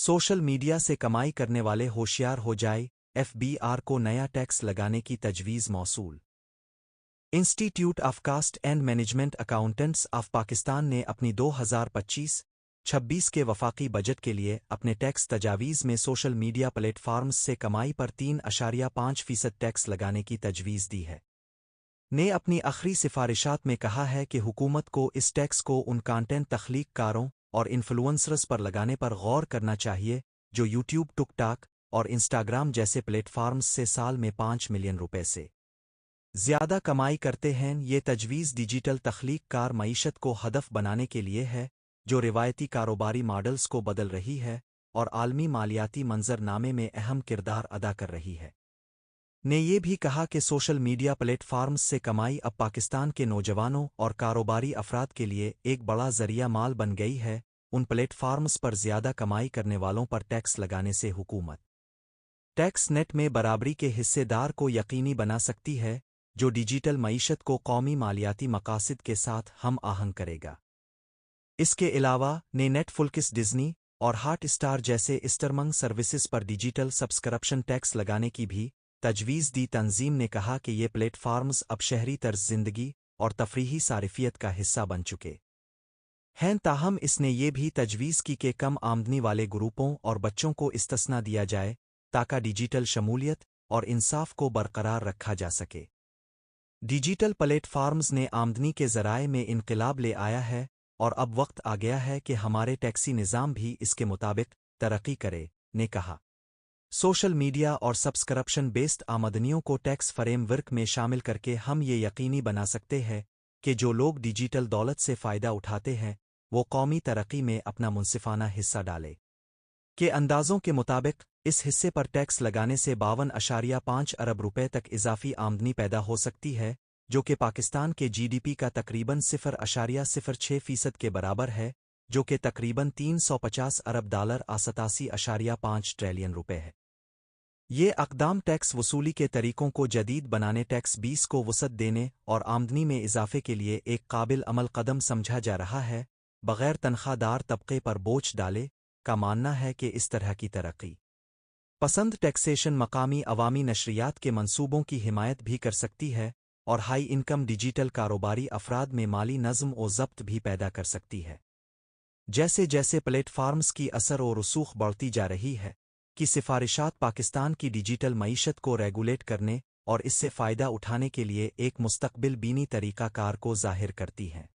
Social media से कमाई करने वाले होशियार हो जाए, एफबीआर को नया टैक्स लगाने की तजवीज़ मौसूल। Institute of cost and management accountants of Pakistan ने अपनी 2025-26 के वफाकी बजट के लिए अपने टैक्स तजावीज़ में सोशल मीडिया प्लेटफार्म्स से कमाई पर 3.5% टैक्स लगाने की तजवीज़ दी है। ने अपनी आखिरी सिफारिशात में कहा है कि हुकूमत को इस टैक्स को उन कंटेंट तख्लीककारों और इन्फ्लुएंसर्स पर लगाने पर गौर करना चाहिए जो यूट्यूब, टिकटॉक और इंस्टाग्राम जैसे प्लेटफार्म्स से साल में 5 मिलियन रुपए से ज़्यादा कमाई करते हैं। ये तजवीज़ डिजिटल तख्लीककार मईशत को हदफ बनाने के लिए है जो रिवायती कारोबारी मॉडल्स को बदल रही है और आलमी मालियाती मंजरनामे में अहम किरदार अदा कर रही है। ने ये भी कहा कि सोशल मीडिया प्लेटफार्म्स से कमाई अब पाकिस्तान के नौजवानों और कारोबारी अफराद के लिए एक बड़ा जरिया माल बन गई है। उन प्लेटफार्म्स पर ज़्यादा कमाई करने वालों पर टैक्स लगाने से हुकूमत टैक्स नेट में बराबरी के हिस्सेदार को यकीनी बना सकती है जो डिजिटल मईशत को कौमी मालियाती मकासद के साथ हम आहंग करेगा। इसके अलावा ने नेटफ्लिक्स, डिज्नी और हॉट स्टार जैसे स्ट्रीमिंग सर्विसेज पर डिजिटल सब्सक्रिप्शन टैक्स लगाने की भी तजवीज़ दी। तंजीम ने कहा कि ये प्लेटफार्म्स अब शहरी तर्ज ज़िंदगी और तफरीही सारिफियत का हिस्सा बन चुके हैं। ताहम इसने ये भी तजवीज़ की कि कम आमदनी वाले ग्रुपों और बच्चों को इस्तिस्ना दिया जाए ताकि डिजिटल शमूलियत और इंसाफ को बरकरार रखा जा सके। डिजिटल प्लेटफार्म्स ने आमदनी के ज़राए में इनकलाब ले आया है और अब वक्त आ गया है कि हमारे टैक्सी निज़ाम भी इसके मुताबिक तरक्की करे, ने कहा। सोशल मीडिया और सब्सक्रिप्शन बेस्ड आमदनियों को टैक्स फ्रेमवर्क में शामिल करके हम ये यकीनी बना सकते हैं कि जो लोग डिजिटल दौलत से फ़ायदा उठाते हैं वो कौमी तरक्की में अपना मुनसिफाना हिस्सा डाले। के अंदाज़ों के मुताबिक इस हिस्से पर टैक्स लगाने से 52.5 अरब रुपए तक इजाफी आमदनी पैदा हो सकती है, जो कि पाकिस्तान के जीडीपी का तकरीबन 0.06% के बराबर है, जो कि तकरीबन 350 अरब डॉलर $87.5 ट्रिलियन रुपए है। ये अक़दाम टैक्स वसूली के तरीकों को जदीद बनाने, टैक्स बेस को वसअत देने और आमदनी में इजाफे के लिए एक काबिल अमल कदम समझा जा रहा है, बग़ैर तनख्वाहदार तबके पर बोझ डाले। का मानना है कि इस तरह की तरक्की पसंद टैक्सेशन मकामी अवामी नशरियात के मंसूबों की हिमायत भी कर सकती है और हाई इनकम डिजिटल कारोबारी अफराद में माली नज़्म और ज़ब्त भी पैदा कर सकती है। जैसे जैसे प्लेटफार्म्स की असर और रसूख बढ़ती जा रही है कि सिफारिशात पाकिस्तान की डिजिटल मईशत को रेगुलेट करने और इससे फ़ायदा उठाने के लिए एक मुस्तक़बिल बीनी तरीक़ाकार को ज़ाहिर करती हैं।